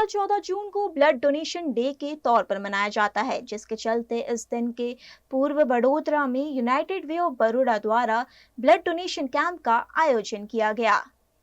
साल 14 जून को blood donation day के तौर पर मनाया जाता है, जिसके चलते इस दिन के पूर्व वडोदरा में यूनाइटेड वे ऑफ बड़ौदा द्वारा ब्लड डोनेशन कैंप का आयोजन किया गया।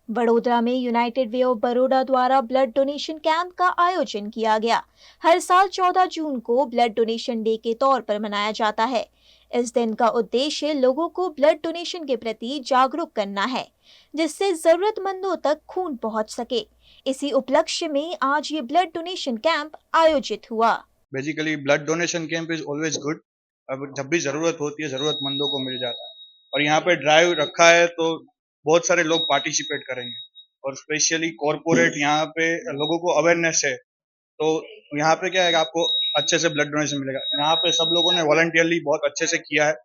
वडोदरा में यूनाइटेड वे ऑफ बड़ौदा द्वारा ब्लड डोनेशन कैंप का आयोजन किया गया। हर साल 14 जून को ब्लड डोनेशन डे के तौर पर मनाया जाता है। इस दिन का उद्देश्य लोगों को ब्लड डोनेशन के प्रति जागरूक करना है, जिससे जरूरतमंदों तक खून पहुंच सके। इसी उपलक्ष्य में आज ये ब्लड डोनेशन कैंप आयोजित हुआ। Basically blood donation camp is always good. अब जब भी जरूरत होती है जरूरतमंदों को मिल जाता है, और यहाँ पे ड्राइव रखा है तो बहुत सारे लोग पार्टिसिपेट करेंगे, और स्पेशली कॉरपोरेट यहाँ पे लोगों को अवेयरनेस है, तो यहाँ पे क्या है कि आपको अच्छे से ब्लड डोनेशन मिलेगा। यहाँ पे सब लोगों ने वॉलंटियरली बहुत अच्छे से किया है।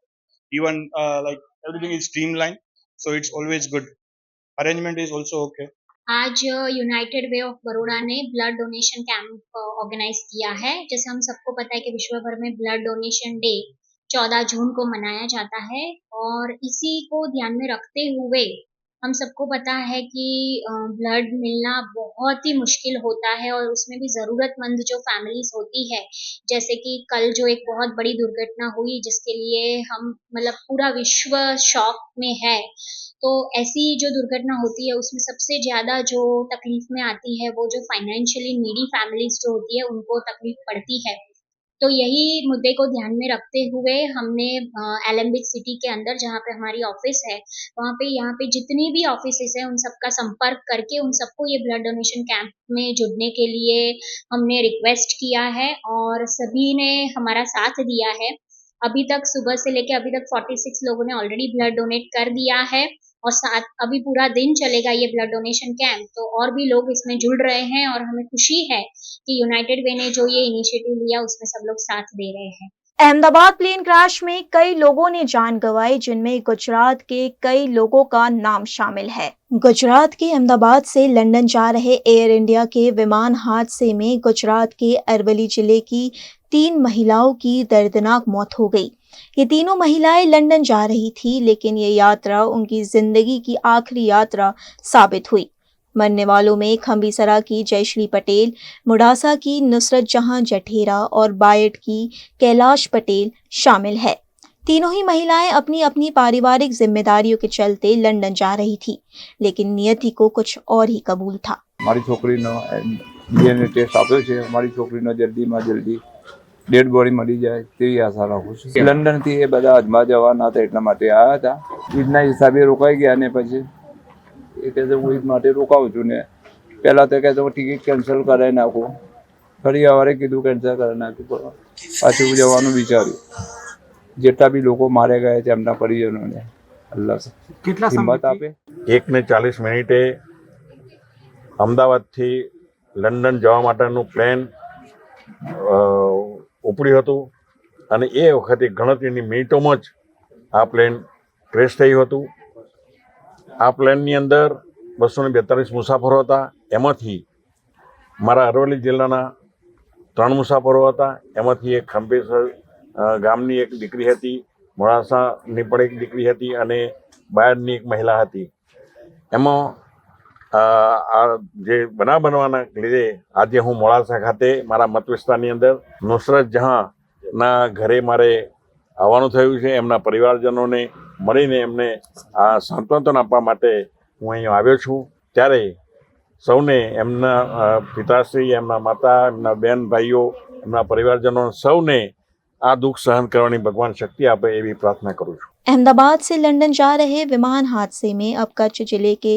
Even like everything is streamline, so it's always good. Arrangement is also okay. आज यूनाइटेड वे ऑफ बड़ौदा ने ब्लड डोनेशन कैंप ऑर्गेनाइज किया है। जैसे हम सबको पता है कि विश्व भर में ब्लड डोनेशन डे 14 जून को मनाया जाता है, और इसी को ध्यान में रखते हुए हम सबको पता है कि ब्लड मिलना बहुत ही मुश्किल होता है, और उसमें भी ज़रूरतमंद जो फैमिलीज होती है, जैसे कि कल जो एक बहुत बड़ी दुर्घटना हुई जिसके लिए हम मतलब पूरा विश्व शॉक में है। तो ऐसी जो दुर्घटना होती है उसमें सबसे ज़्यादा जो तकलीफ में आती है वो जो फाइनेंशियली नीडी फैमिलीज जो होती है उनको तकलीफ पड़ती है। तो यही मुद्दे को ध्यान में रखते हुए हमने एलेम्बिक सिटी के अंदर जहाँ पे हमारी ऑफिस है, वहाँ पे यहाँ पे जितनी भी ऑफिसेस हैं उन सबका संपर्क करके उन सबको ये ब्लड डोनेशन कैंप में जुड़ने के लिए हमने रिक्वेस्ट किया है, और सभी ने हमारा साथ दिया है। अभी तक सुबह से लेके अभी तक 46 लोगों ने ऑलरेडी ब्लड डोनेट कर दिया है, और साथ अभी पूरा दिन चलेगा ये ब्लड डोनेशन कैंप, तो और भी लोग इसमें जुड़ रहे हैं, और हमें खुशी है कि यूनाइटेड वे ने जो ये इनिशिएटिव लिया उसमें सब लोग साथ दे रहे हैं। अहमदाबाद प्लेन क्रैश में कई लोगों ने जान गंवाई, जिनमें गुजरात के कई लोगों का नाम शामिल है। गुजरात के अहमदाबाद से लंदन जा रहे एयर इंडिया के विमान हादसे में गुजरात के अरवली जिले की 3 महिलाओं की दर्दनाक मौत हो गई। ये तीनों महिलाएं लंदन जा रही थी, लेकिन ये यात्रा उनकी जिंदगी की आखिरी यात्रा साबित हुई। मरने वालों में खंबीसरा की जयश्री पटेल, मुडासा की नुसरत जहां जठेरा और बायट की कैलाश पटेल शामिल है। तीनों ही महिलाएं अपनी अपनी पारिवारिक जिम्मेदारियों के चलते लंदन जा रही थी, लेकिन नियति को कुछ और ही कबूल था। हमारी छोकरीनो डीएनए टेस्ट आप्यो छे। हमारी छोकरीनो जल्दीमां जल्दी डेड बॉडी मળી જાય તેવી આશા રાખું છું। લંડનથી એ બધા અજમા જવાના હતા એટલા માટે આવ્યા હતા। ઈદના હિસાબે રોકાઈ ગયા ને પછી એ કહે છે હું ઈદ માટે રોકાઉં છું ને પહેલાં તો કહે છે હું ટિકિટ કેન્સલ કરાવી નાખું, ફરી સવારે કીધું કેન્સલ કરાવી નાખ્યું, પાછું જવાનું વિચાર્યું। જેટલા બી લોકો માર્યા ગયા છે એમના પરિજનોને અલ્લાહ હિંમત આપે। 1:40 અમદાવાદથી લંડન જવા માટેનું પ્લેન ઉપડ્યું હતું, અને એ વખતે ગણતરીની મિનિટોમાં જ આ પ્લેન ક્રેશ થયું હતું। આ પ્લેનની અંદર 242 મુસાફરો હતા, એમાંથી મારા અરવલ્લી જિલ્લાના 3 મુસાફરો હતા, એમાંથી એક ખંભેસર ગામની એક દીકરી હતી, મોડાસાની પણ એક દીકરી હતી, અને બાયડની એક મહિલા હતી। એમાં આ જે બનાવ બનવાના લીધે આજે હું મોડાસા ખાતે મારા મત વિસ્તારની અંદર નુસરત જહાંના ઘરે મારે આવવાનું થયું છે। એમના પરિવારજનોને મળીને એમને આ સાંત્વના આપવા માટે હું અહીં આવ્યો છું। ત્યારે સૌને એમના પિતાશ્રી, એમના માતા, એમના બેન ભાઈઓ, એમના પરિવારજનો સૌને આ દુઃખ સહન કરવાની ભગવાન શક્તિ આપે એવી પ્રાર્થના કરું છું। अहमदाबाद से लंदन जा रहे विमान हादसे में अब कच्छ जिले के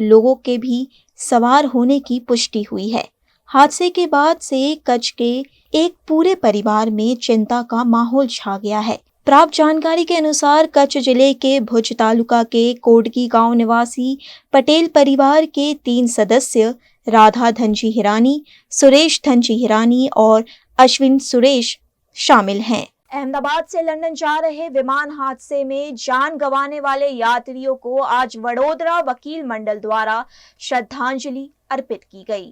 लोगों के भी सवार होने की पुष्टि हुई है। हादसे के बाद से कच्छ के एक पूरे परिवार में चिंता का माहौल छा गया है। प्राप्त जानकारी के अनुसार कच्छ जिले के भुज तालुका के कोडकी गांव निवासी पटेल परिवार के 3 सदस्य राधा धनजी हिरानी, सुरेश धनजी हिरानी और अश्विन सुरेश शामिल हैं। अहमदाबाद से लंदन जा रहे विमान हादसे में जान गंवाने वाले यात्रियों को आज वडोदरा वकील मंडल द्वारा श्रद्धांजलि अर्पित की गई।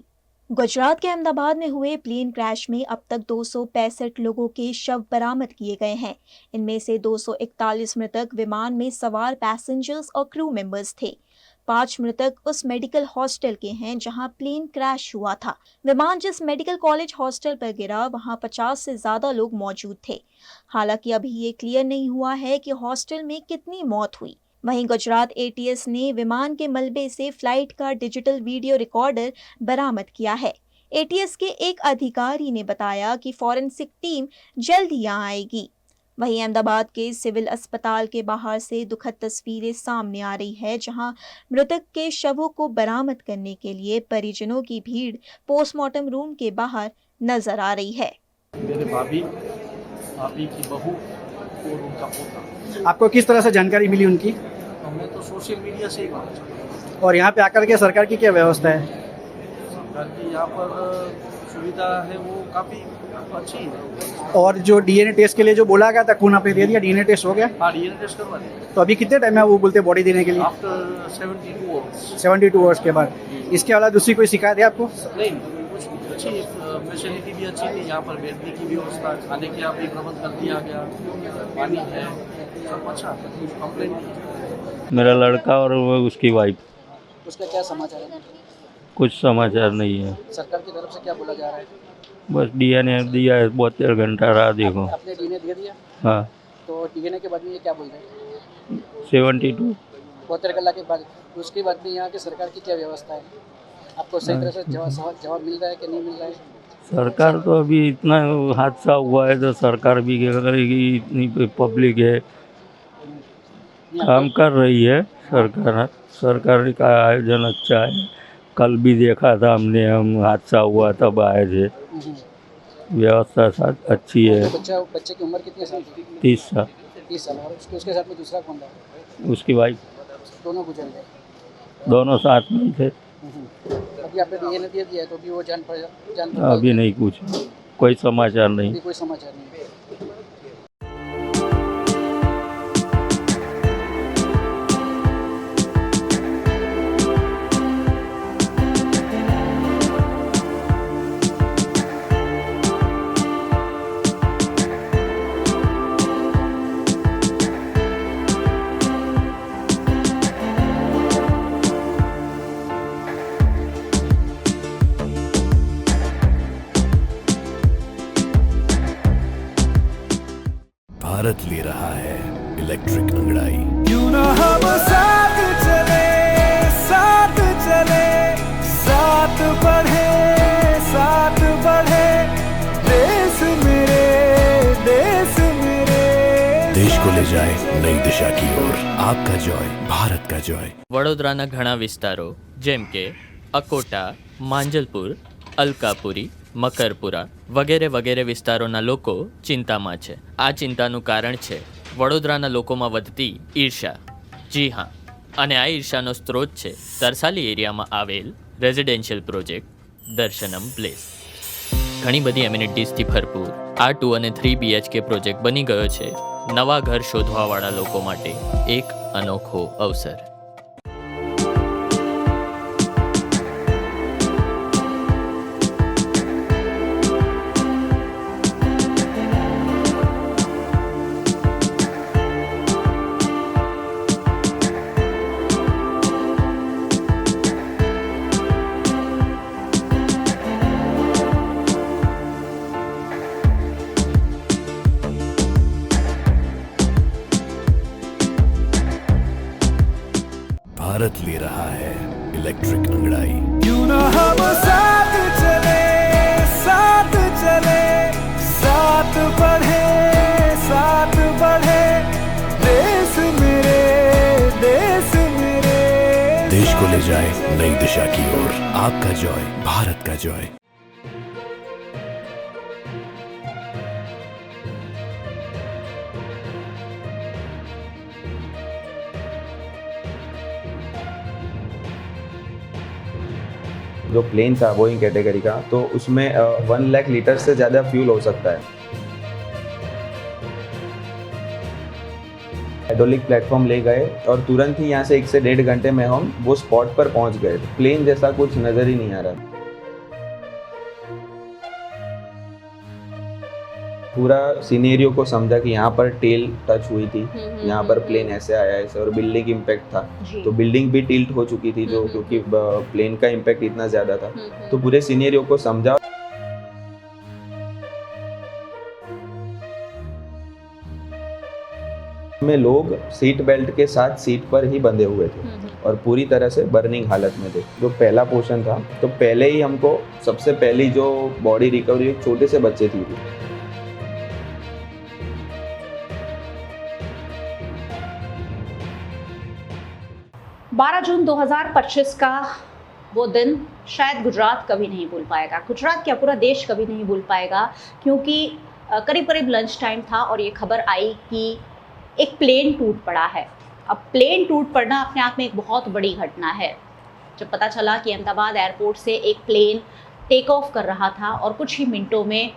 गुजरात के अहमदाबाद में हुए प्लेन क्रैश में अब तक 265 लोगों के शव बरामद किए गए हैं। इनमें से 241 मृतक विमान में सवार पैसेंजर्स और क्रू मेंबर्स थे। 5 मृतक उस मेडिकल हॉस्टल के हैं जहां प्लेन क्रैश हुआ था। विमान जिस मेडिकल कॉलेज हॉस्टल पर गिरा वहां 50 से ज्यादा लोग मौजूद थे। हालांकि अभी ये क्लियर नहीं हुआ है कि हॉस्टल में कितनी मौत हुई। वहीं गुजरात ATS ने विमान के मलबे से फ्लाइट का डिजिटल वीडियो रिकॉर्डर बरामद किया है। ATS के एक अधिकारी ने बताया कि फॉरेंसिक टीम जल्द ही यहां आएगी। वहीं अहमदाबाद के सिविल अस्पताल के बाहर से दुखद तस्वीरें सामने आ रही है, जहां मृतक के शवों को बरामद करने के लिए परिजनों की भीड़ पोस्टमार्टम रूम के बाहर नजर आ रही है। मेरे भाभी की बहू और उनका पोता। आपको किस तरह से जानकारी मिली उनकी? हमें तो सोशल मीडिया से ही पता चला। और यहाँ पे आकर के सरकार की क्या व्यवस्था है? सरकार की यहाँ पर सुविधा है वो काफ़ी अच्छी है। और जो DNA टेस्ट के लिए जो बोला गया था, खून आपने दे दिया, DNA टेस्ट हो गया? हाँ, DNA टेस्ट करवा दिया। तो अभी कितने टाइम है वो बोलते बॉडी देने के लिए? After 72 hours. 72 आवर्स के बाद। इसके अलावा दूसरी कोई शिकायत है आपको? नहीं, कुछ नहीं। अच्छी फैसिलिटी भी अच्छी थी यहाँ पर, बैठने की व्यवस्था, खाने के भी प्रबंध कर दिया गया, पानी है, सब अच्छा, कुछ कंप्लेंट नहीं। मेरा लड़का और वो उसकी वाइफ। उसका क्या समाचार है? कुछ समाचार नहीं है। सरकार की तरफ से क्या बोला जा रहा है? बस DNA दिया है, 72 घंटा रहा देखो। आपने DNA दे दिया? हाँ। तो DNA के बाद में ये क्या बोल रहे हैं? 72 72 के बाद। उसके बाद में यहाँ की सरकार की क्या व्यवस्था है? आपको सही तरह से जवाब मिल रहा है कि नहीं मिल रहा है? सरकार तो अभी इतना हादसा हुआ है तो सरकार भी क्या करेगी, इतनी पब्लिक है, काम कर रही है सरकार का आयोजन अच्छा है। कल भी देखा था हमने, हम हादसा हुआ तब आए थे। व्यवस्था साथ अच्छी है। बच्चे की उम्र कितनी साल की? 30 साल। 30 साल। और उसके साथ में दूसरा कौन था? उसकी वाइफ। दोनों गुजर गए? दोनों साथ में थे। अभी आपने DNA दे दिया है तो भी वो जान अभी नहीं, कुछ कोई समाचार नहीं। कोई समाचार नहीं। भारत ले रहा है इलेक्ट्रिक अंगड़ाई। क्यों ना हम साथ चले, साथ चले, साथ बढ़े, साथ बढ़े, देश मेरे, देश मेरे। देश को ले जाए नई दिशा की ओर। आपका जॉय, भारत का जॉय। વડોદરાના ઘણા વિસ્તારો જેમ કે અકોટા, માંજલપુર, અલકાપુરી, મકરપુરા વગેરે વગેરે વિસ્તારોના લોકો ચિંતામાં છે। આ ચિંતાનું કારણ છે વડોદરાના લોકોમાં વધતી ઈર્ષા। જી હા, અને આ ઈર્ષાનો સ્ત્રોત છે તરસાલી એરિયામાં આવેલ રેઝિડેન્શિયલ પ્રોજેક્ટ દર્શનમ પ્લેસ। ઘણી બધી એમિનિટીઝથી ભરપૂર આ 2 અને 3 BHK પ્રોજેક્ટ બની ગયો છે નવા ઘર શોધવાવાળા લોકો માટે એક અનોખો અવસર। भारत ले रहा है इलेक्ट्रिक अंगड़ाई। क्यों ना हम साथ चले, साथ चले, साथ बढ़े, साथ बढ़े, देश मेरे, देश मेरे। देश को ले जाए नई दिशा की ओर। आपका जॉय, भारत का जॉय। जो प्लेन था बोइंग कैटेगरी का, तो उसमें 1 लाख लीटर से ज़्यादा फ्यूल हो सकता है। हाइड्रोलिक प्लेटफॉर्म ले गए और तुरंत ही यहाँ से 1 से 1.5 घंटे में हम वो स्पॉट पर पहुँच गए। प्लेन जैसा कुछ नज़र ही नहीं आ रहा। पूरा सिनेरियो को समझा कि यहाँ पर टेल टच हुई थी, यहाँ पर प्लेन ऐसे आया ऐसे, और बिल्डिंग इम्पैक्ट था तो बिल्डिंग भी टिल्ट हो चुकी थी जो क्योंकि प्लेन का इम्पैक्ट इतना ज़्यादा था। तो पूरे सिनेरियो को समझा। में लोग सीट बेल्ट के साथ सीट पर ही बंधे हुए थे और पूरी तरह से बर्निंग हालत में थे। जो पहला पोर्शन था तो पहले ही हमको सबसे पहली जो बॉडी रिकवरी एक छोटे से बच्चे थी। 12 जून 2025 का वो दिन शायद गुजरात कभी नहीं भूल पाएगा। गुजरात क्या पूरा देश कभी नहीं भूल पाएगा, क्योंकि करीब करीब लंच टाइम था और ये खबर आई कि एक प्लेन टूट पड़ा है। अब प्लेन टूट पड़ना अपने आप में एक बहुत बड़ी घटना है। जब पता चला कि अहमदाबाद एयरपोर्ट से एक प्लेन टेक ऑफ कर रहा था और कुछ ही मिनटों में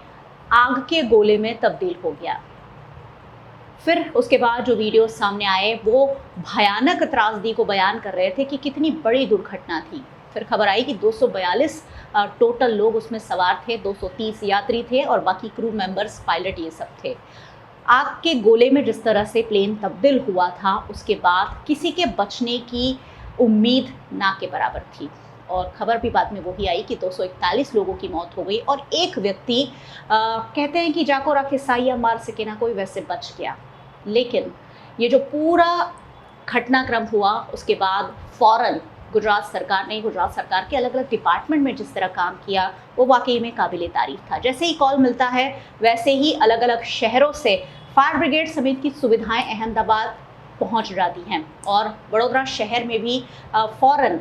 आग के गोले में तब्दील हो गया। फिर उसके बाद जो वीडियो सामने आए वो भयानक त्रासदी को बयान कर रहे थे कि कितनी बड़ी दुर्घटना थी। फिर खबर आई कि 242 टोटल लोग उसमें सवार थे, 230 यात्री थे और बाकी क्रू मेंबर्स, पायलट ये सब थे। आग के गोले में जिस तरह से प्लेन तब्दील हुआ था उसके बाद किसी के बचने की उम्मीद ना के बराबर थी। और खबर भी बाद में वही आई कि 241 लोगों की मौत हो गई और एक व्यक्ति कहते हैं कि जाको रखे साइया मार सके ना कोई, वैसे बच गया। लेकिन ये जो पूरा घटनाक्रम हुआ उसके बाद फौरन गुजरात सरकार के अलग अलग डिपार्टमेंट में जिस तरह काम किया वो वाकई में काबिले तारीफ था। जैसे ही कॉल मिलता है वैसे ही अलग अलग शहरों से फायर ब्रिगेड समेत की सुविधाएं अहमदाबाद पहुंच जाती हैं और वडोदरा शहर में भी फौरन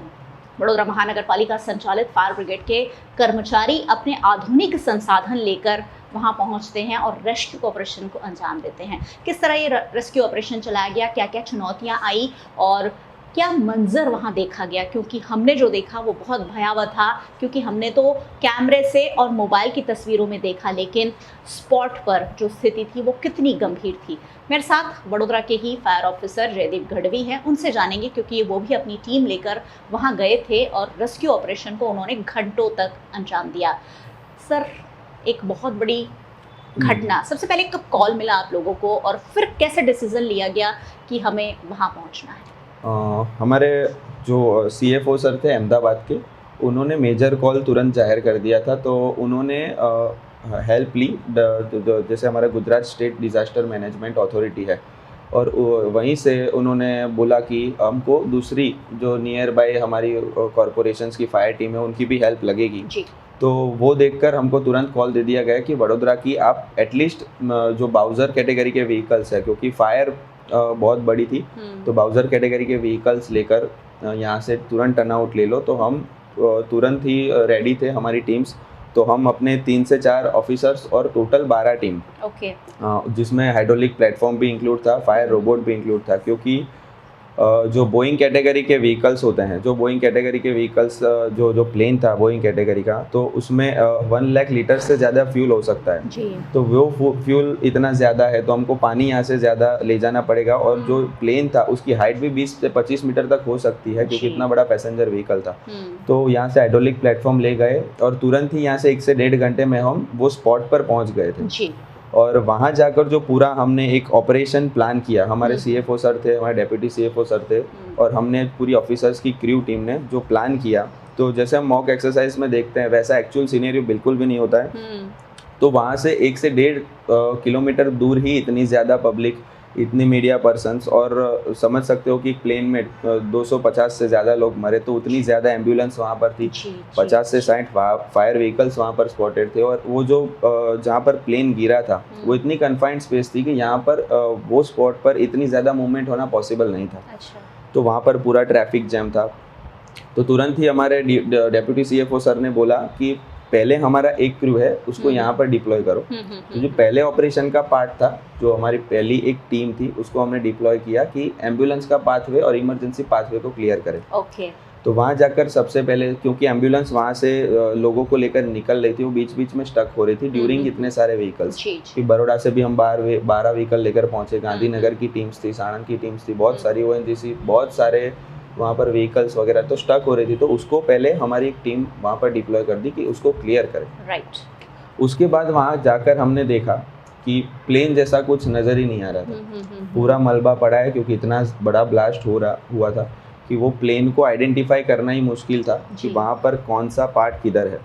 वडोदरा महानगर पालिका संचालित फायर ब्रिगेड के कर्मचारी अपने आधुनिक संसाधन लेकर वहां पहुंचते हैं और रेस्क्यू ऑपरेशन को अंजाम देते हैं। किस तरह ये रेस्क्यू ऑपरेशन चलाया गया, क्या क्या चुनौतियां आई और क्या मंजर वहां देखा गया, क्योंकि हमने जो देखा वो बहुत भयावह था। क्योंकि हमने तो कैमरे से और मोबाइल की तस्वीरों में देखा, लेकिन स्पॉट पर जो स्थिति थी वो कितनी गंभीर थी। मेरे साथ वडोदरा के ही फायर ऑफिसर जयदीप गढ़वी हैं, उनसे जानेंगे क्योंकि वो भी अपनी टीम लेकर वहाँ गए थे और रेस्क्यू ऑपरेशन को उन्होंने घंटों तक अंजाम दिया। सर, एक बहुत बड़ी घटना, सबसे पहले कब कॉल मिला आप लोगों को और फिर कैसे डिसीजन लिया गया कि हमें वहाँ पहुँचना है? हमारे जो CFO सर थे अहमदाबाद के, उन्होंने मेजर कॉल तुरंत जाहिर कर दिया था। तो उन्होंने हेल्प ली, जैसे हमारा Gujarat state disaster management authority है और वहीं से उन्होंने बोला कि हमको दूसरी जो नियर बाय हमारी कॉरपोरेशंस की फायर टीम है उनकी भी हेल्प लगेगी जी। तो वो देखकर हमको तुरंत कॉल दे दिया गया कि वडोदरा की आप एटलीस्ट जो बाउजर कैटेगरी के व्हीकल्स है, क्योंकि फायर बहुत बड़ी थी, तो बाउजर कैटेगरी के व्हीकल्स लेकर यहाँ से तुरंत टर्न आउट ले लो। तो हम तुरंत ही रेडी थे, हमारी टीम्स। तो हम अपने 3 से 4 ऑफिसर्स और टोटल 12 टीम, जिसमें हाइड्रोलिक प्लेटफॉर्म भी इंक्लूड था, फायर रोबोट भी इंक्लूड था। क्योंकि जो बोइंग कैटेगरी के व्हीकल्स होते हैं, जो बोइंग कैटेगरी के व्हीकल्स जो प्लेन था बोइंग कैटेगरी का, तो उसमें 1 लाख लीटर से ज़्यादा फ्यूल हो सकता है जी। तो वो फ्यूल इतना ज़्यादा है तो हमको पानी यहाँ से ज़्यादा ले जाना पड़ेगा। और जो प्लेन था उसकी हाइट भी 20 से 25 मीटर तक हो सकती है, क्योंकि इतना बड़ा पैसेंजर व्हीकल था। तो यहाँ से हाइड्रोलिक प्लेटफॉर्म ले गए और तुरंत ही यहाँ से 1 से 1.5 घंटे में हम वो स्पॉट पर पहुँच गए थे जी। और वहाँ जाकर जो पूरा हमने एक ऑपरेशन प्लान किया, हमारे CFO सर थे, हमारे डेप्यूटी CFO सर थे और हमने पूरी ऑफिसर्स की क्रू टीम ने जो प्लान किया, तो जैसे हम मॉक एक्सरसाइज में देखते हैं वैसा एक्चुअल सीनेरियो बिल्कुल भी नहीं होता है। तो वहाँ से 1 से 1.5 किलोमीटर दूर ही इतनी ज़्यादा पब्लिक, इतनी मीडिया पर्सन्स, और समझ सकते हो कि प्लेन में 250 से ज़्यादा लोग मरे, तो उतनी ज़्यादा एम्बुलेंस वहाँ पर थी, 50 से 60 फायर व्हीकल्स वहाँ पर स्पॉटेड थे। और वो जो जहाँ पर प्लेन गिरा था वो इतनी कन्फाइंड स्पेस थी कि यहाँ पर वो स्पॉट पर इतनी ज़्यादा मूवमेंट होना पॉसिबल नहीं था। तो वहाँ पर पूरा ट्रैफिक जैम था। तो तुरंत ही हमारे डेप्यूटी CFO सर ने बोला कि पहले हमारा एक क्रू है उसको यहाँ पर डिप्लॉय करो। तो जो पहले ऑपरेशन का पार्ट था, जो हमारी पहली एक टीम थी, उसको हमने डिप्लॉय किया कि एम्बुलेंस का पाथवे और इमरजेंसी पाथवे को क्लियर करें। तो वहाँ जाकर सबसे पहले, क्योंकि एम्बुलेंस वहाँ से लोगों को लेकर निकल रही थी, वो बीच बीच में स्टक हो रही थी ड्यूरिंग इतने सारे व्हीकल्स कि बड़ौदा से भी हम 12 व्हीकल लेकर पहुँचे, गांधीनगर की टीम्स थी, साणंद की टीम्स थी, बहुत सारी ONGC, बहुत सारे वहाँ पर व्हीकल्स वगैरह तो स्टक हो रही थी। तो उसको पहले हमारी एक टीम वहाँ पर डिप्लॉय कर दी कि उसको क्लियर करें। उसके बाद वहाँ जाकर हमने देखा कि प्लेन जैसा कुछ नज़र ही नहीं आ रहा था। पूरा मलबा पड़ा है क्योंकि इतना बड़ा ब्लास्ट हुआ था कि वो प्लेन को आइडेंटिफाई करना ही मुश्किल था कि वहाँ पर कौन सा पार्ट किधर है।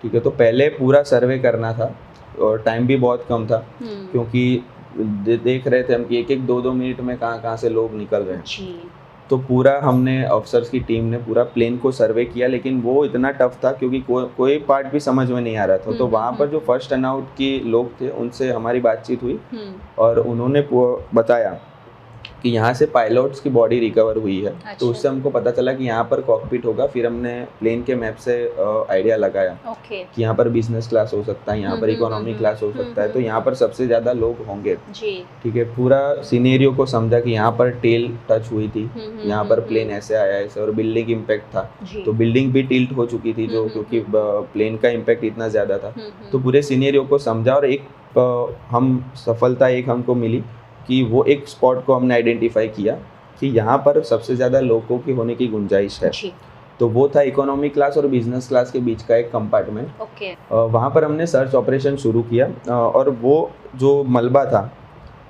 ठीक है, तो पहले पूरा सर्वे करना था और टाइम भी बहुत कम था क्योंकि देख रहे थे हम कि 1-1, 2-2 मिनट में कहाँ से लोग निकल रहे हैं। तो पूरा हमने अफसर्स की टीम ने पूरा प्लेन को सर्वे किया, लेकिन वो इतना टफ था क्योंकि कोई पार्ट भी समझ में नहीं आ रहा था। तो वहाँ पर जो फर्स्ट टर्नआउट के लोग थे उनसे हमारी बातचीत हुई और उन्होंने बताया कि यहाँ से पायलट्स की बॉडी रिकवर हुई है। अच्छा। तो उससे हमको पता चला कि यहाँ पर कॉकपिट होगा। फिर हमने प्लेन के मैप से आइडिया लगाया कि यहाँ पर बिजनेस क्लास हो सकता है, यहाँ पर इकोनॉमी क्लास हो सकता है, तो यहाँ पर सबसे ज़्यादा लोग होंगे। ठीक है, पूरा सिनेरियो को समझा कि यहाँ पर टेल टच हुई थी, यहाँ पर प्लेन ऐसे आया ऐसे, और बिल्डिंग इम्पैक्ट था तो बिल्डिंग भी टिल्ट हो चुकी थी जो क्योंकि प्लेन का इम्पैक्ट इतना ज़्यादा था। तो पूरे सिनेरियो को समझा और सफलता हमको मिली कि वो एक स्पॉट को हमने आइडेंटिफाई किया कि यहाँ पर सबसे ज़्यादा लोगों की होने की गुंजाइश है। तो वो था इकोनॉमी क्लास और बिजनेस क्लास के बीच का एक कंपार्टमेंट। वहाँ पर हमने सर्च ऑपरेशन शुरू किया और वो जो मलबा था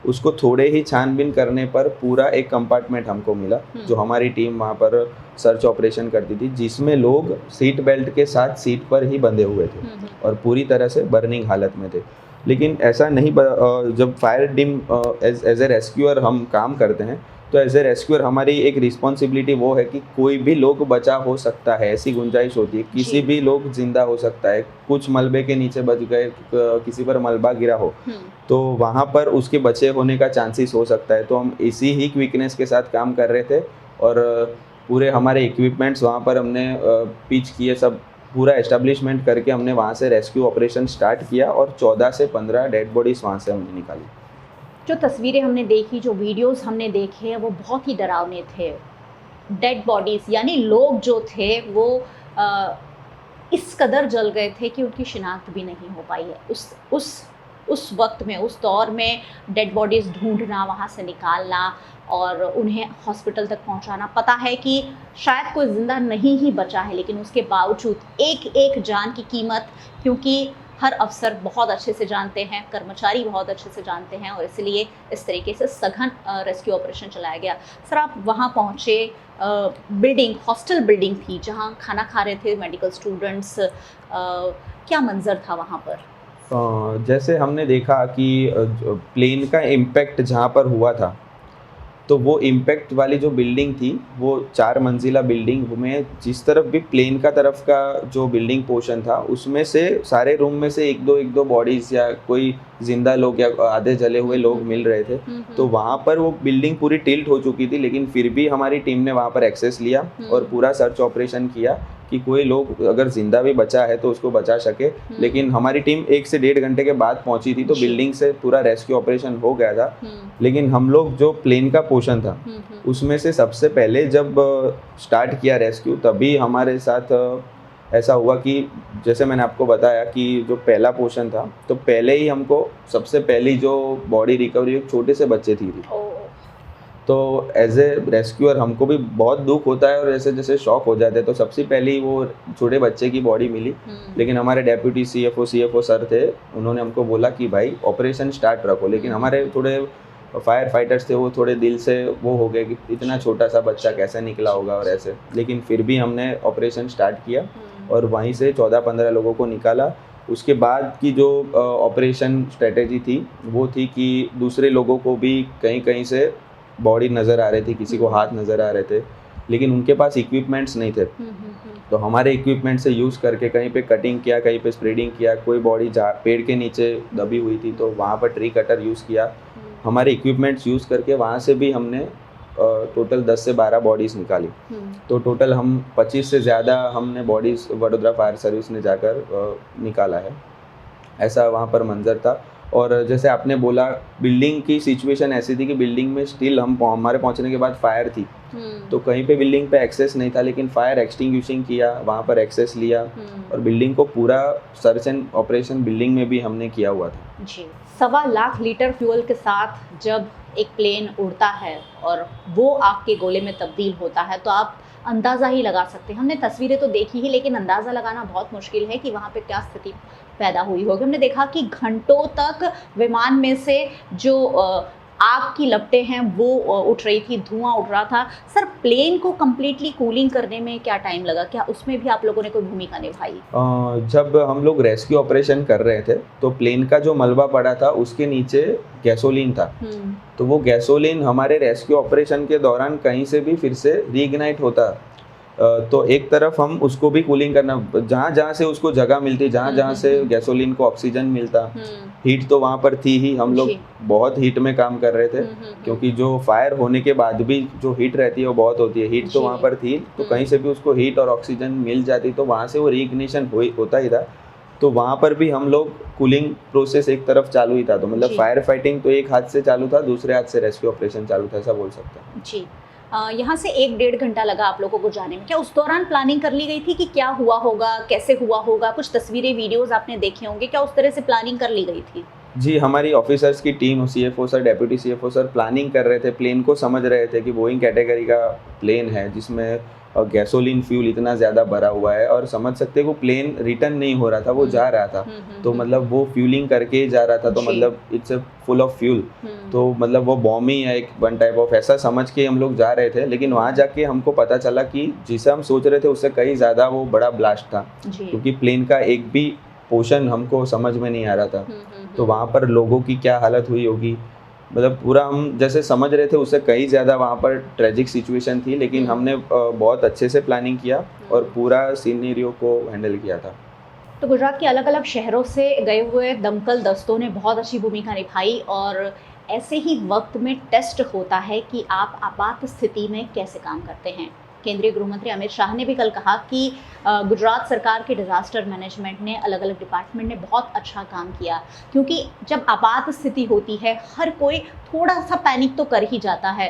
उसको थोड़े ही छानबीन करने पर पूरा एक कंपार्टमेंट हमको मिला जो हमारी टीम वहाँ पर सर्च ऑपरेशन करती थी, जिसमें लोग सीट बेल्ट के साथ सीट पर ही बंधे हुए थे और पूरी तरह से बर्निंग हालत में थे। लेकिन ऐसा नहीं, जब fire team as a rescuer हम काम करते हैं तो एज ए रेस्क्यूअर हमारी एक रिस्पॉन्सिबिलिटी वो है कि कोई भी लोग बचा हो सकता है, ऐसी गुंजाइश होती है, किसी भी लोग जिंदा हो सकता है। कुछ मलबे के नीचे बच गए, किसी पर मलबा गिरा हो तो वहाँ पर उसके बचे होने का चांसेस हो सकता है। तो हम इसी ही क्विकनेस के साथ काम कर रहे थे और पूरे हमारे इक्विपमेंट्स वहाँ पर हमने पिच किए, सब पूरा एस्टेब्लिशमेंट करके हमने वहाँ से रेस्क्यू ऑपरेशन स्टार्ट किया और 14 से 15 डेड बॉडीज वहाँ से हमने निकाली। जो तस्वीरें हमने देखी, जो वीडियोस हमने देखे, वो बहुत ही डरावने थे। डेड बॉडीज़ यानी लोग जो थे वो इस कदर जल गए थे कि उनकी शिनाख्त भी नहीं हो पाई है। उस वक्त में, उस दौर में डेड बॉडीज़ ढूंढना, वहाँ से निकालना और उन्हें हॉस्पिटल तक पहुँचाना। पता है कि शायद कोई ज़िंदा नहीं ही बचा है, लेकिन उसके बावजूद एक एक जान की कीमत, क्योंकि हर अफसर बहुत अच्छे से जानते हैं, कर्मचारी बहुत अच्छे से जानते हैं और इसलिए इस तरीके से सघन रेस्क्यू ऑपरेशन चलाया गया। सर, आप वहाँ पहुँचे, हॉस्टल बिल्डिंग थी जहाँ खाना खा रहे थे मेडिकल स्टूडेंट्स, क्या मंजर था वहाँ पर? जैसे हमने देखा कि प्लेन का इम्पैक्ट जहाँ पर हुआ था तो वो इम्पैक्ट वाली जो बिल्डिंग थी वो 4 मंजिला बिल्डिंग में जिस तरफ भी प्लेन का तरफ का जो बिल्डिंग पोर्शन था उसमें से सारे रूम में से एक दो बॉडीज या कोई जिंदा लोग या आधे जले हुए लोग मिल रहे थे। तो वहाँ पर वो बिल्डिंग पूरी टिल्ट हो चुकी थी, लेकिन फिर भी हमारी टीम ने वहाँ पर एक्सेस लिया और पूरा सर्च ऑपरेशन किया कि कोई लोग अगर जिंदा भी बचा है तो उसको बचा सके। लेकिन हमारी टीम 1 से 1.5 घंटे के बाद पहुंची थी तो बिल्डिंग से पूरा रेस्क्यू ऑपरेशन हो गया था। लेकिन हम लोग जो प्लेन का पोर्शन था उसमें से सबसे पहले जब स्टार्ट किया रेस्क्यू, तभी हमारे साथ ऐसा हुआ कि जैसे मैंने आपको बताया कि जो पहला पोर्शन था तो पहले ही हमको सबसे पहली जो बॉडी रिकवरी एक छोटे से बच्चे थी। तो एज ए रेस्क्यूअर हमको भी बहुत दुख होता है और ऐसे जैसे शॉक हो जाते हैं। तो सबसे पहले वो छोटे बच्चे की बॉडी मिली, लेकिन हमारे डेप्यूटी सीएफओ सर थे, उन्होंने हमको बोला कि भाई ऑपरेशन स्टार्ट रखो। लेकिन हमारे थोड़े फायर फाइटर्स थे, वो थोड़े दिल से वो हो गए कि इतना छोटा सा बच्चा कैसे निकला होगा और ऐसे। लेकिन फिर भी हमने ऑपरेशन स्टार्ट किया और वहीं से 14-15 लोगों को निकाला। उसके बाद की जो ऑपरेशन स्ट्रेटेजी थी वो थी कि दूसरे लोगों को भी कहीं कहीं से बॉडी नज़र आ रही थी, किसी को हाथ नज़र आ रहे थे, लेकिन उनके पास इक्विपमेंट्स नहीं थे। तो हमारे इक्विपमेंट से यूज़ करके कहीं पे कटिंग किया, कहीं पे स्प्रेडिंग किया। कोई बॉडी पेड़ के नीचे दबी हुई थी तो वहाँ पर ट्री कटर यूज़ किया। हमारे इक्विपमेंट्स यूज़ करके वहाँ से भी हमने टोटल 10 से 12 बॉडीज़ निकाली। तो टोटल हम 25 से ज़्यादा हमने बॉडीज़ वडोदरा फायर सर्विस ने जाकर निकाला है। ऐसा वहाँ पर मंजर था। और जैसे आपने बोला, बिल्डिंग की सिचुएशन ऐसी थी कि बिल्डिंग में स्टिल हमारे पहुंचने के बाद फायर थी, तो कहीं पे बिल्डिंग पे एक्सेस नहीं था, लेकिन फायर एक्सटिंग्विशिंग किया, वहाँ पर एक्सेस लिया और बिल्डिंग को पूरा सर्च एंड ऑपरेशन बिल्डिंग में भी हमने किया हुआ था। जी, 1.25 लाख लीटर फ्यूल के साथ जब एक प्लेन उड़ता है और वो आग के गोले में तब्दील होता है तो आप अंदाज़ा ही लगा सकते हैं। हमने तस्वीरें तो देखी ही, लेकिन अंदाज़ा लगाना बहुत मुश्किल है कि वहाँ पे क्या स्थिति पैदा हुई होगी। हमने देखा कि घंटों तक विमान में से जो आग की लपटें हैं वो उठ रही थी, धुआं उठ रहा था। सर, प्लेन को कम्प्लीटली कूलिंग करने में क्या टाइम लगा? क्या उसमें भी आप लोगों ने कोई भूमिका निभाई? जब हम लोग रेस्क्यू ऑपरेशन कर रहे थे तो प्लेन का जो मलबा पड़ा था उसके नीचे गैसोलीन था। तो वो गैसोलीन हमारे रेस्क्यू ऑपरेशन के दौरान कहीं से भी फिर से रीइग्नाइट होता। तो एक तरफ हम उसको भी कूलिंग करना, जहाँ जहाँ से उसको जगह मिलती, जहाँ जहाँ से गैसोलीन को ऑक्सीजन मिलता, हीट तो वहाँ पर थी ही। हम लोग बहुत हीट में काम कर रहे थे क्योंकि जो फायर होने के बाद भी जो हीट रहती है वो बहुत होती है। हीट तो वहाँ पर थी, तो कहीं से भी उसको हीट और ऑक्सीजन मिल जाती तो वहाँ से वो रीइग्निशन होता ही था। तो वहाँ पर भी हम लोग कूलिंग प्रोसेस एक तरफ चालू ही था। तो मतलब फायर फाइटिंग तो एक हाथ से चालू था, दूसरे हाथ से रेस्क्यू ऑपरेशन चालू था, ऐसा बोल सकते हैं जी। यहाँ से 1-1.5 घंटा लगा आप लोगों को जाने में। क्या उस दौरान प्लानिंग कर ली गई थी कि क्या हुआ होगा, कैसे हुआ होगा? कुछ तस्वीरें, वीडियोस आपने देखे होंगे, क्या उस तरह से प्लानिंग कर ली गई थी? जी, हमारी ऑफिसर्स की team, CFO sir, deputy CFO sir planning कर रहे थे। प्लेन को समझ रहे थे कि बोइंग कैटेगरी का प्लेन है जिसमें गैसोलीन फ्यूल इतना ज़्यादा भरा हुआ है, और समझ सकते हैं वो प्लेन रिटर्न नहीं हो रहा था, वो जा रहा था। तो मतलब वो फ्यूलिंग करके ही जा रहा था, तो मतलब it's a full of fuel. तो मतलब वो बॉम्ब ही है, एक वन टाइप ऑफ, ऐसा समझ के हम लोग जा रहे थे। लेकिन वहाँ जाके हमको पता चला कि जिसे हम सोच रहे थे उससे कहीं ज़्यादा वो बड़ा ब्लास्ट था, क्योंकि प्लेन का एक भी पोर्शन हमको समझ में नहीं आ रहा था। तो वहाँ पर लोगों की क्या हालत हुई होगी, मतलब पूरा हम जैसे समझ रहे थे उससे कहीं ज़्यादा वहाँ पर ट्रेजिक सिचुएशन थी। लेकिन हमने बहुत अच्छे से प्लानिंग किया और पूरा सीनरियो को हैंडल किया था। तो गुजरात के अलग अलग शहरों से गए हुए दमकल दस्तों ने बहुत अच्छी भूमिका निभाई, और ऐसे ही वक्त में टेस्ट होता है कि आप आपात स्थिति में कैसे काम करते हैं। केंद्रीय गृह मंत्री अमित शाह ने भी कल कहा कि गुजरात सरकार के डिज़ास्टर मैनेजमेंट ने, अलग अलग डिपार्टमेंट ने बहुत अच्छा काम किया, क्योंकि जब आपात स्थिति होती है हर कोई थोड़ा सा पैनिक तो कर ही जाता है।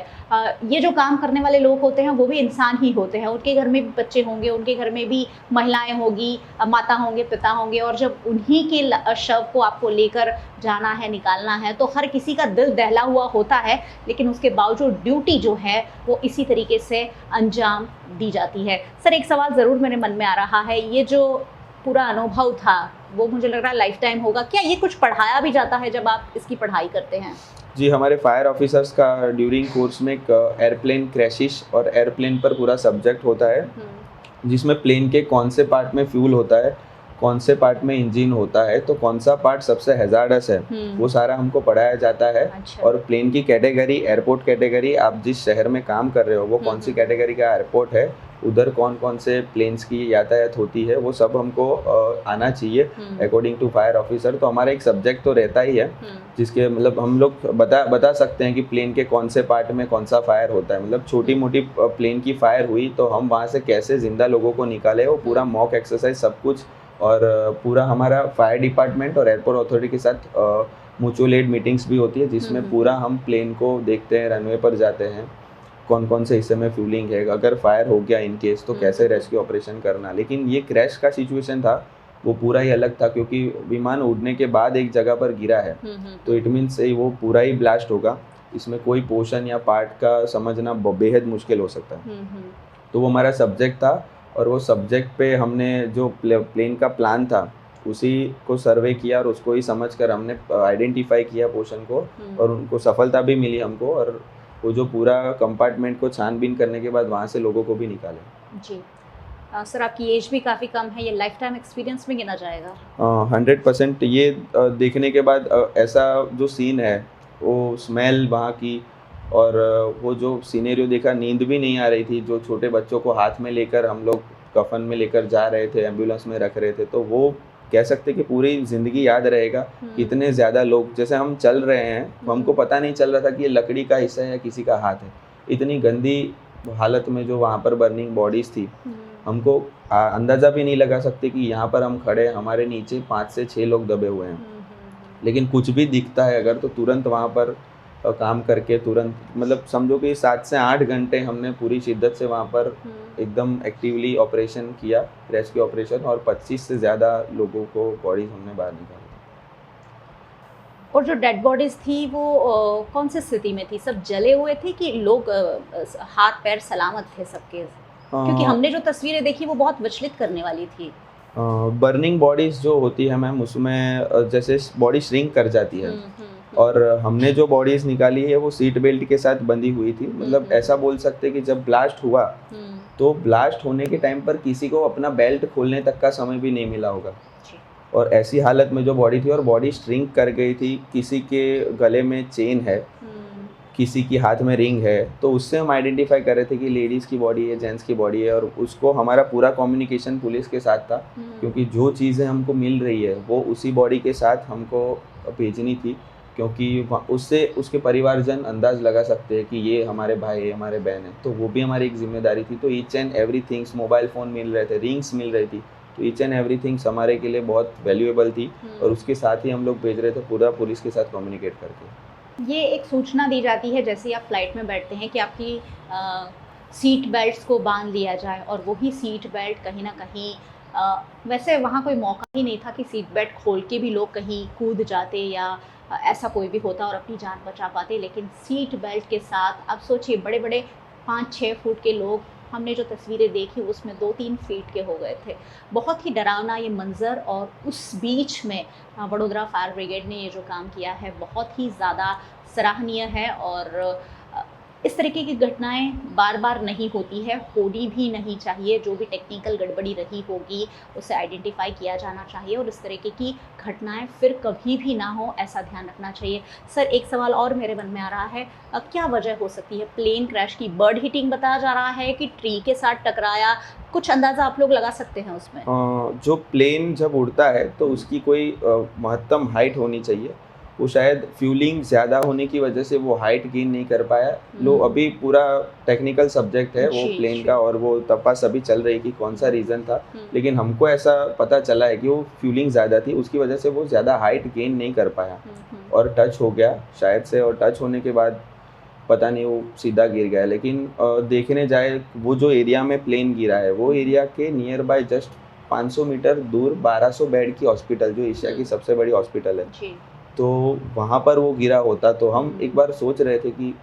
ये जो काम करने वाले लोग होते हैं वो भी इंसान ही होते हैं, उनके घर में भी बच्चे होंगे, उनके घर में भी महिलाएं होंगी, माता होंगे, पिता होंगे, और जब उन्हीं के शव को आपको लेकर जाना है, निकालना है, तो हर किसी का दिल दहला हुआ होता है। लेकिन उसके बावजूद ड्यूटी जो है वो इसी तरीके से अंजाम दी जाती है। सर, एक सवाल ज़रूर मेरे मन में आ रहा है, ये जो पूरा अनुभव था वो मुझे लग रहा है लाइफ टाइम होगा। क्या ये कुछ पढ़ाया भी जाता है जब आप इसकी पढ़ाई करते हैं? जी, हमारे फायर ऑफिसर्स का ड्यूरिंग कोर्स में एक एयरप्लेन क्रैशिश और एयरप्लेन पर पूरा सब्जेक्ट होता है, जिसमें प्लेन के कौन से पार्ट में फ्यूल होता है, कौन से पार्ट में इंजन होता है, तो कौन सा पार्ट सबसे हैजार्डस है, वो सारा हमको पढ़ाया जाता है। और प्लेन की कैटेगरी, एयरपोर्ट कैटेगरी, आप जिस शहर में काम कर रहे हो वो कौन सी कैटेगरी का एयरपोर्ट है, उधर कौन कौन से प्लेन्स की यातायात होती है, वो सब हमको आना चाहिए अकॉर्डिंग टू फायर ऑफिसर। तो हमारा एक सब्जेक्ट तो रहता ही है जिसके मतलब हम लोग बता सकते हैं कि प्लेन के कौन से पार्ट में कौन सा फायर होता है। मतलब छोटी मोटी प्लेन की फायर हुई तो हम वहाँ से कैसे जिंदा लोगों को निकाले, वो पूरा मॉक एक्सरसाइज सब कुछ, और पूरा हमारा फायर डिपार्टमेंट और एयरपोर्ट अथॉरिटी के साथ म्यूचुअल एड मीटिंग्स भी होती है, जिसमें पूरा हम प्लेन को देखते हैं, रनवे पर जाते हैं, कौन कौन से हिस्से में फ्यूलिंग है, अगर फायर हो गया इन केस तो कैसे रेस्क्यू ऑपरेशन करना। लेकिन ये क्रैश का सिचुएशन था वो पूरा ही अलग था, क्योंकि विमान उड़ने के बाद एक जगह पर गिरा है, तो इट मीन्स वो पूरा ही ब्लास्ट होगा। इसमें कोई पोर्शन या पार्ट का समझना बेहद मुश्किल हो सकता है। तो वो हमारा सब्जेक्ट था, और वो सब्जेक्ट पे हमने जो प्लेन का प्लान था उसी को सर्वे किया, और उसको ही समझकर हमने आइडेंटिफाई किया पोर्शन को, और उनको सफलता भी मिली हमको, और वो जो पूरा कंपार्टमेंट को छानबीन करने के बाद वहाँ से लोगों को भी निकाले। जी सर, आपकी एज भी काफ़ी कम है, ये लाइफ टाइम एक्सपीरियंस में गिना जाएगा? 100% ये देखने के बाद ऐसा जो सीन है, वो स्मेल वहाँ की, और वो जो सीनेरियो देखा, नींद भी नहीं आ रही थी। जो छोटे बच्चों को हाथ में लेकर हम लोग कफन में लेकर जा रहे थे, एम्बुलेंस में रख रहे थे, तो वो कह सकते कि पूरी ज़िंदगी याद रहेगा। कितने ज़्यादा लोग, जैसे हम चल रहे हैं, हमको पता नहीं चल रहा था कि ये लकड़ी का हिस्सा है या किसी का हाथ है। इतनी गंदी हालत में जो वहाँ पर बर्निंग बॉडीज़ थी, हमको अंदाज़ा भी नहीं लगा सकते कि यहाँ पर हम खड़े, हमारे नीचे 5 से 6 लोग दबे हुए हैं। लेकिन कुछ भी दिखता है अगर, तो तुरंत वहाँ पर काम करके तुरंत, मतलब समझो कि 7 से 8 घंटे हमने पूरी शिद्दत से वहाँ पर एकदम एक्टिवली ऑपरेशन किया, रेस्क्यू ऑपरेशन, और 25 से ज़्यादा लोगों को बॉडीज हमने बाहर निकाली। और जो डेड बॉडीज़ थी वो कौन सी स्थिति में थी? सब जले हुए थे कि लोग हाथ पैर सलामत थे सबके? क्योंकि हमने जो तस्वीरें देखी वो बहुत विचलित करने वाली थी। बर्निंग बॉडीज जो होती है मैम, उसमें जैसे बॉडी श्रिंक कर जाती है, और हमने जो बॉडीज निकाली है वो सीट बेल्ट के साथ बंधी हुई थी। मतलब ऐसा बोल सकते कि जब ब्लास्ट हुआ तो ब्लास्ट होने के टाइम पर किसी को अपना बेल्ट खोलने तक का समय भी नहीं मिला होगा, और ऐसी हालत में जो बॉडी थी, और बॉडी श्रिंक कर गई थी। किसी के गले में चेन है, किसी की हाथ में रिंग है, तो उससे हम आइडेंटिफाई कर रहे थे कि लेडीज़ की बॉडी है, जेंट्स की बॉडी है। और उसको हमारा पूरा कम्युनिकेशन पुलिस के साथ था, क्योंकि जो चीज़ें हमको मिल रही है वो उसी बॉडी के साथ हमको भेजनी थी, क्योंकि उससे उसके परिवारजन अंदाज़ लगा सकते हैं कि ये हमारे भाई है, हमारे बहन है, तो वो भी हमारी एक जिम्मेदारी थी। तो each and every things, mobile phone मिल रहे थे, रिंग्स मिल रही थी, तो ईच एंड एवरी थिंग्स हमारे के लिए बहुत वैल्यूएबल थी, और उसके साथ ही हम लोग भेज रहे थे पूरा पुलिस के साथ कम्युनिकेट करके। ये एक सूचना दी जाती है जैसे ही आप फ्लाइट में बैठते हैं कि आपकी सीट बेल्ट्स को बांध लिया जाए, और वही सीट बेल्ट कहीं ना कहीं वैसे वहाँ कोई मौका ही नहीं था कि सीट बेल्ट खोल के भी लोग कहीं कूद जाते या ऐसा कोई भी होता और अपनी जान बचा पाते, लेकिन सीट बेल्ट के साथ आप सोचिए बड़े बड़े 5-6 फुट के लोग, हमने जो तस्वीरें देखी उसमें 2-3 फीट के हो गए थे। बहुत ही डरावना ये मंज़र, और उस बीच में वडोदरा फायर ब्रिगेड ने ये जो काम किया है बहुत ही ज़्यादा सराहनीय है। और इस तरीके की घटनाएं बार बार नहीं होती है, होनी भी नहीं चाहिए। जो भी टेक्निकल गड़बड़ी रही होगी उसे आइडेंटिफाई किया जाना चाहिए, और इस तरीके की घटनाएं फिर कभी भी ना हो, ऐसा ध्यान रखना चाहिए। सर, एक सवाल और मेरे मन में आ रहा है, क्या वजह हो सकती है प्लेन क्रैश की? बर्ड हिटिंग बताया जा रहा है कि ट्री के साथ टकराया, कुछ अंदाज़ा आप लोग लगा सकते हैं उसमें? जो प्लेन जब उड़ता है तो उसकी कोई महत्तम हाइट होनी चाहिए। वो शायद फ्यूलिंग ज़्यादा होने की वजह से वो हाइट गेन नहीं कर पाया। लो अभी पूरा टेक्निकल सब्जेक्ट है वो प्लेन का, और वो तपास अभी चल रही कि कौन सा रीज़न था, लेकिन हमको ऐसा पता चला है कि वो फ्यूलिंग ज़्यादा थी, उसकी वजह से वो ज़्यादा हाइट गेन नहीं कर पाया और टच हो गया शायद से, और टच होने के बाद पता नहीं वो सीधा गिर गया। लेकिन देखने जाए वो जो एरिया में प्लेन गिरा है वो एरिया के नियर बाय जस्ट 500 मीटर दूर 1200 बेड की हॉस्पिटल, जो एशिया की सबसे बड़ी हॉस्पिटल है, तो वहाँ पर वो गिरा होता तो हम एक बार सोच रहे थे कि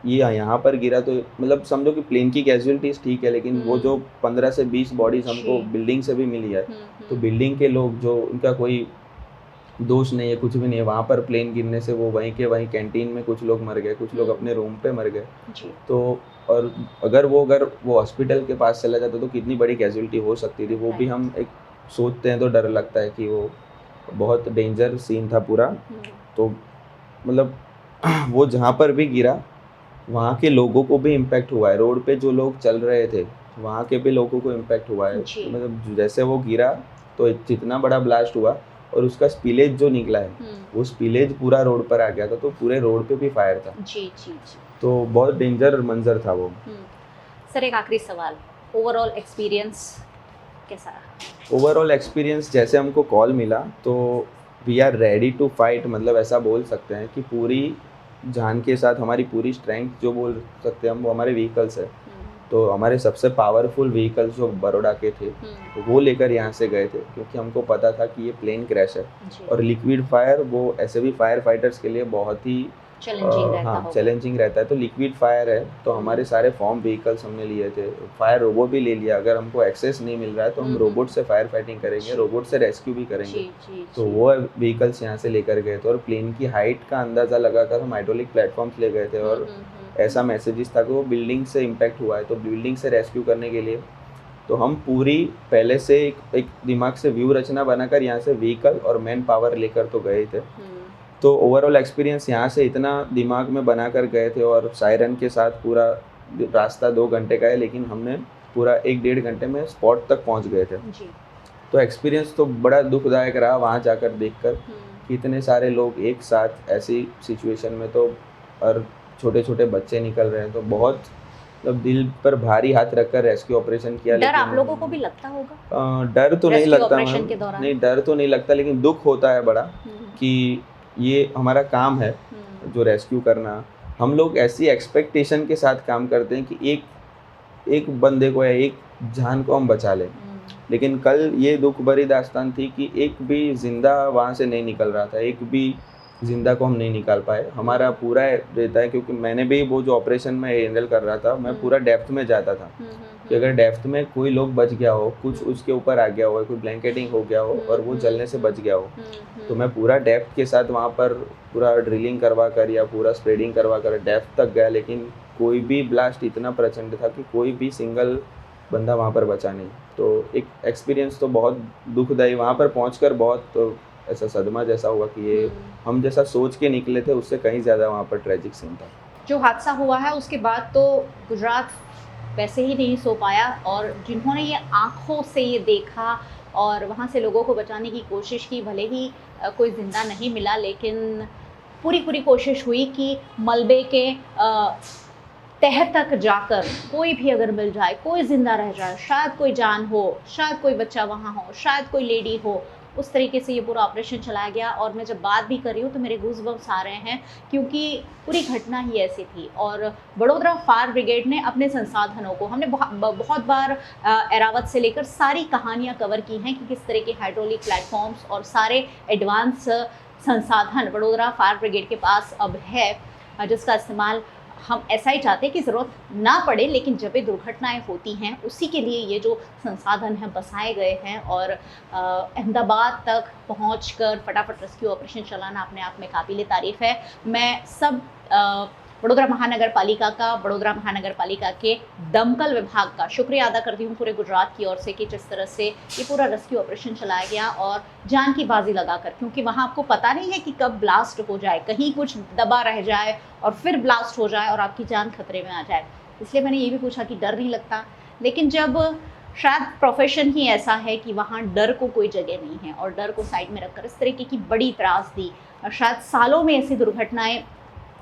ये यहाँ पर गिरा तो मतलब समझो कि प्लेन की कैजुअलिटीज़ ठीक है, लेकिन वो जो 15 से 20 बॉडीज हमको बिल्डिंग से भी मिली है, तो बिल्डिंग के लोग जो उनका कोई दोष नहीं है, कुछ भी नहीं है, वहाँ पर प्लेन गिरने से वो वहीं के वहीं कैंटीन में कुछ लोग मर गए, कुछ लोग अपने रूम पे मर गए। तो और अगर वो हॉस्पिटल के पास चला जाता तो कितनी बड़ी कैजुअलिटी हो सकती थी, वो भी हम एक सोचते हैं तो डर लगता है कि वो बहुत डेंजर सीन था पूरा। तो मतलब वो जहाँ पर भी गिरा वहाँ के लोगों को भी इम्पैक्ट हुआ है, रोड पे जो लोग चल रहे थे वहाँ के भी लोगों को इम्पैक्ट हुआ है। तो मतलब जैसे वो गिरा तो जितना बड़ा ब्लास्ट हुआ और उसका स्पिलेज जो निकला है वो स्पिलेज पूरा रोड पर आ गया था, तो पूरे रोड पे भी फायर था। जी। तो बहुत डेंजर मंजर था वो। सर, एक आखिरी सवाल, ओवरऑल एक्सपीरियंस कैसा रहा? ओवरऑल एक्सपीरियंस जैसे हमको कॉल मिला तो we are ready to fight, मतलब ऐसा बोल सकते हैं कि पूरी जान के साथ हमारी पूरी स्ट्रेंथ जो बोल सकते हैं हम वो हमारे व्हीकल्स है। तो हमारे सबसे पावरफुल व्हीकल्स जो बड़ौदा के थे तो वो लेकर यहाँ से गए थे, क्योंकि हमको पता था कि ये प्लेन क्रैश है और लिक्विड फायर वो ऐसे भी फायर फाइटर्स के लिए बहुत ही चैलेंजिंग रहता है। तो लिक्विड फायर है तो हमारे सारे फॉर्म व्हीकल्स हमने लिए थे, फायर रोबोट भी ले लिया। अगर हमको एक्सेस नहीं मिल रहा है तो हम रोबोट से फायर फाइटिंग करेंगे, रोबोट से रेस्क्यू भी करेंगे। तो वो व्हीकल्स यहाँ से लेकर गए थे और प्लेन की हाइट का अंदाज़ा लगाकर हम हाइड्रोलिक प्लेटफॉर्म्स ले गए थे, और ऐसा मैसेजेस था कि वो बिल्डिंग से इम्पैक्ट हुआ है, तो बिल्डिंग से रेस्क्यू करने के लिए तो हम पूरी पहले से एक दिमाग से व्यू रचना बनाकर यहाँ से व्हीकल और मैन पावर लेकर तो गए थे। तो ओवरऑल एक्सपीरियंस यहाँ से इतना दिमाग में बना कर गए थे, और सायरन के साथ पूरा रास्ता 2 घंटे का है, लेकिन हमने पूरा 1-1.5 घंटे में स्पॉट तक पहुँच गए थे। तो एक्सपीरियंस तो बड़ा दुखदायक रहा वहाँ जाकर देखकर कि इतने सारे लोग एक साथ ऐसी सिचुएशन में, तो और छोटे छोटे बच्चे निकल रहे हैं, तो बहुत मतलब दिल पर भारी हाथ रखकर रेस्क्यू ऑपरेशन किया। डर आप लोगों को भी लगता होगा? डर तो नहीं लगता, नहीं डर तो नहीं लगता, लेकिन दुख होता है बड़ा कि ये हमारा काम है जो रेस्क्यू करना। हम लोग ऐसी एक्सपेक्टेशन के साथ काम करते हैं कि एक बंदे को या एक जान को हम बचा लें, लेकिन कल ये दुख भरी दास्तान थी कि एक भी जिंदा वहाँ से नहीं निकल रहा था, एक भी जिंदा को हम नहीं निकाल पाए। हमारा पूरा रहता है, क्योंकि मैंने भी वो जो ऑपरेशन में हैंडल कर रहा था मैं पूरा डेप्थ में जाता था, कि अगर डेप्थ में कोई लोग बच गया हो, कुछ उसके ऊपर आ गया हो, कोई ब्लैंकेटिंग हो गया हो और वो जलने से बच गया हो, तो मैं पूरा डेप्थ के साथ वहाँ पर पूरा ड्रिलिंग करवा कर या पूरा स्प्रेडिंग करवा कर डेप्थ तक गया, लेकिन कोई भी ब्लास्ट इतना प्रचंड था कि कोई भी सिंगल बंदा वहाँ पर बचा नहीं। तो एक एक्सपीरियंस तो बहुत दुखदायी, वहाँ पर पहुँचकर बहुत ऐसा सदमा जैसा हुआ कि ये हम जैसा सोच के निकले थे उससे कहीं ज़्यादा वहाँ पर ट्रेजिक सीन था। जो हादसा हुआ है उसके बाद तो गुजरात वैसे ही नहीं सो पाया, और जिन्होंने ये आँखों से ये देखा और वहाँ से लोगों को बचाने की कोशिश की, भले ही कोई ज़िंदा नहीं मिला, लेकिन पूरी कोशिश हुई कि मलबे के तह तक जाकर कोई भी अगर मिल जाए, कोई ज़िंदा रह जाए, शायद कोई जान हो, शायद कोई बच्चा वहाँ हो, शायद कोई लेडी हो, उस तरीके से ये पूरा ऑपरेशन चलाया गया। और मैं जब बात भी कर रही हूँ तो मेरे गूज़बम्स आ रहे हैं, क्योंकि पूरी घटना ही ऐसी थी। और बड़ोदरा फायर ब्रिगेड ने अपने संसाधनों को, हमने बहुत बार एरावत से लेकर सारी कहानियाँ कवर की हैं कि किस तरह के हाइड्रोलिक प्लेटफॉर्म्स और सारे एडवांस संसाधन बड़ोदरा फायर ब्रिगेड के पास अब है, जिसका इस्तेमाल हम ऐसा ही चाहते हैं कि ज़रूरत ना पड़े, लेकिन जब ये दुर्घटनाएं होती हैं उसी के लिए ये जो संसाधन हैं बसाए गए हैं। और अहमदाबाद तक पहुंचकर फटाफट रेस्क्यू ऑपरेशन चलाना अपने आप में काबिल तारीफ़ है। मैं सब बड़ोदरा महानगर पालिका के दमकल विभाग का शुक्रिया अदा करती हूँ पूरे गुजरात की ओर से कि जिस तरह से ये पूरा रेस्क्यू ऑपरेशन चलाया गया और जान की बाजी लगाकर, क्योंकि वहाँ आपको पता नहीं है कि कब ब्लास्ट हो जाए, कहीं कुछ दबा रह जाए और फिर ब्लास्ट हो जाए और आपकी जान खतरे में आ जाए। इसलिए मैंने ये भी पूछा कि डर नहीं लगता, लेकिन जब शायद प्रोफेशन ही ऐसा है कि वहाँ डर को कोई जगह नहीं है और डर को साइड में रखकर इस तरीके की बड़ी त्रासदी, शायद सालों में ऐसी दुर्घटनाएँ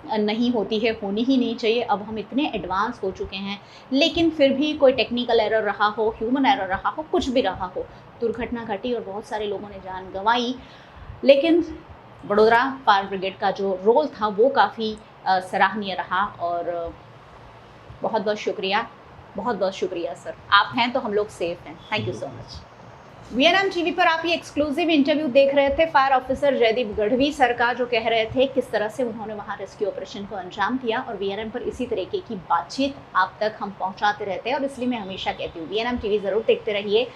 नहीं होती है, होनी ही नहीं चाहिए। अब हम इतने एडवांस हो चुके हैं, लेकिन फिर भी कोई टेक्निकल एरर रहा हो, ह्यूमन एरर रहा हो, कुछ भी रहा हो, दुर्घटना घटी और बहुत सारे लोगों ने जान गंवाई। लेकिन बड़ोदरा फायर ब्रिगेड का जो रोल था वो काफ़ी सराहनीय रहा। और बहुत बहुत शुक्रिया सर, आप हैं तो हम लोग सेफ हैं। Thank you so much. VNM TV पर आप ये एक्सक्लूसिव इंटरव्यू देख रहे थे fire officer Jaydeep Gadhvi sir का, जो कह रहे थे किस तरह से उन्होंने वहाँ रेस्क्यू ऑपरेशन को अंजाम दिया। और VNM पर इसी तरीके की बातचीत आप तक हम पहुँचाते रहते हैं, और इसलिए मैं हमेशा कहती हूँ VNM टीवी ज़रूर देखते रहिए।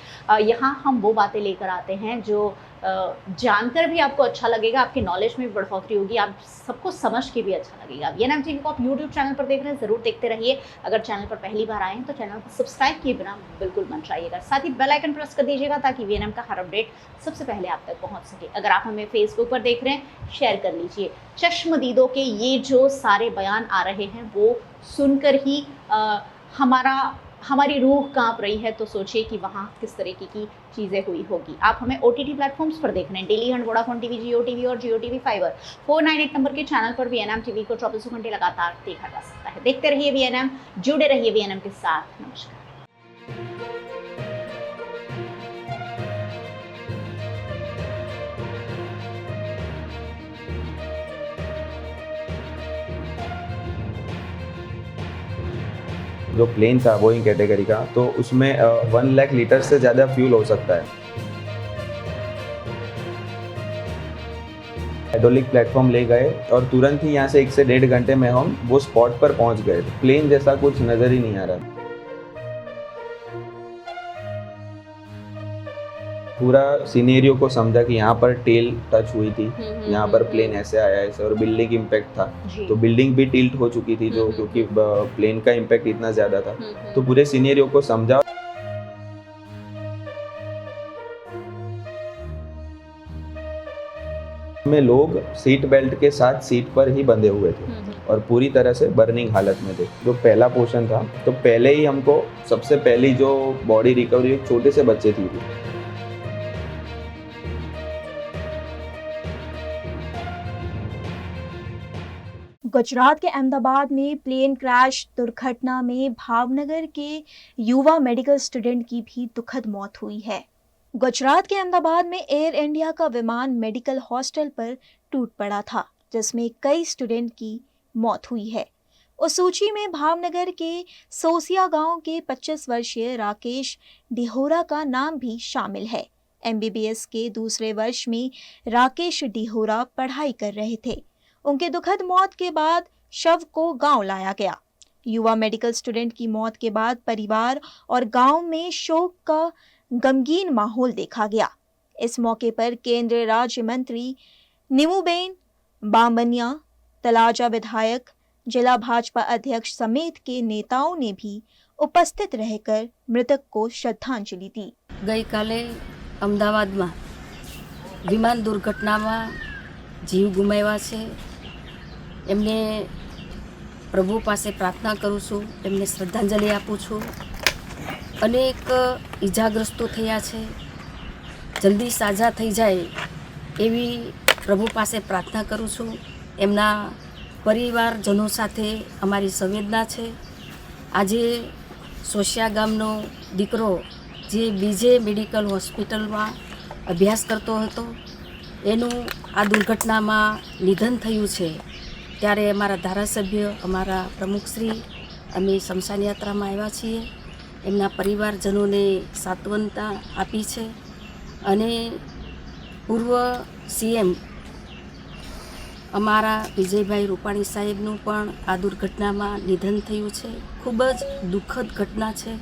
यहाँ हम वो बातें लेकर आते हैं जो जानकर भी आपको अच्छा लगेगा, आपकी नॉलेज में भी बढ़ोतरी होगी, आप सबको समझ के भी अच्छा लगेगा। VNM टीवी को आप यूट्यूब चैनल पर देख रहे हैं, ज़रूर देखते रहिए। अगर चैनल पर पहली बार आए हैं तो चैनल को सब्सक्राइब किए बिना बिल्कुल मत जाइएगा, साथ ही बेल आइकन प्रेस कर दीजिएगा ताकि VNM का हर अपडेट सबसे पहले आप तक पहुँच सके। अगर आप हमें फेसबुक पर देख रहे हैं, शेयर कर लीजिए। चश्मदीदों के ये जो सारे बयान आ रहे हैं वो सुनकर ही हमारी रूह कांप रही है, तो सोचिए कि वहाँ किस तरीके की चीज़ें हुई होगी। आप हमें OTT प्लेटफॉर्म्स पर देख रहे हैं, डेली हंट, वोडाफोन टीवी, जियो टीवी और जियो टीवी फाइबर 498 नंबर के चैनल पर VNM टीवी को 24 घंटे लगातार देखा जा सकता है। देखते रहिए VNM, जुड़े रहिए VNM के साथ। नमस्कार। जो प्लेन था बोइंग कैटेगरी का, तो उसमें 1 लाख लीटर से ज़्यादा फ्यूल हो सकता है। हाइड्रोलिक प्लेटफॉर्म ले गए और तुरंत ही यहाँ से 1 से 1.5 घंटे में हम वो स्पॉट पर पहुँच गए। प्लेन जैसा कुछ नज़र ही नहीं आ रहा। पूरा सिनेरियो को समझा कि यहाँ पर टेल टच हुई थी, यहाँ पर प्लेन ऐसे आया ऐसे, और बिल्डिंग इम्पैक्ट था, तो बिल्डिंग भी टिल्ट हो चुकी थी जो क्योंकि प्लेन का इम्पैक्ट इतना ज़्यादा था। तो पूरे सिनेरियो को समझा। में लोग सीट बेल्ट के साथ सीट पर ही बंधे हुए थे और पूरी तरह से बर्निंग हालत में थे। जो पहला पोर्शन था, तो पहले ही हमको सबसे पहली जो बॉडी रिकवरी एक छोटे से बच्चे थी। गुजरात के अहमदाबाद में प्लेन क्रैश दुर्घटना में भावनगर के युवा मेडिकल स्टूडेंट की भी दुखद मौत हुई है। गुजरात के अहमदाबाद में एयर इंडिया का विमान मेडिकल हॉस्टल पर टूट पड़ा था, जिसमें कई स्टूडेंट की मौत हुई है। उस सूची में भावनगर के सोसिया गांव के 25 वर्षीय राकेश डिहोरा का नाम भी शामिल है। MBBS के दूसरे वर्ष में राकेश डिहोरा पढ़ाई कर रहे थे। उनके दुखद मौत के बाद शव को गांव लाया गया। युवा मेडिकल स्टूडेंट की मौत के बाद परिवार और गांव में शोक का गमगीन माहौल देखा गया। इस मौके पर केंद्रीय राज्य मंत्री नीमूबेन बामनिया, तलाजा विधायक, जिला भाजपा अध्यक्ष समेत के नेताओं ने भी उपस्थित रहकर मृतक को श्रद्धांजलि दी। गई काले अमदावादમાં વિમાન દુર્ઘટનામાં જીવ ગુમાવ્યા છે એમને પ્રભુ પાસે પ્રાર્થના કરું છું, એમને શ્રદ્ધાંજલિ આપું છું। અનેક ઈજાગ્રસ્તો થયા છે, જલ્દી સાજા થઈ જાય એવી પ્રભુ પાસે પ્રાર્થના કરું છું। એમના પરિવારજનો સાથે અમારી સંવેદના છે। આજે સોશિયા ગામનો દીકરો જે બીજે મેડિકલ હોસ્પિટલમાં અભ્યાસ કરતો હતો એનું આ દુર્ઘટનામાં નિધન થયું છે, ત્યારે અમારા ધારાસભ્ય, અમારા પ્રમુખશ્રી, અમે શમશાન યાત્રામાં આવ્યા છીએ। એમના પરિવારજનોને સાંત્વનતા આપી છે અને પૂર્વ સીએમ અમારા વિજયભાઈ રૂપાણી સાહેબનું પણ આ દુર્ઘટનામાં નિધન થયું છે। ખૂબ જ દુઃખદ ઘટના છે।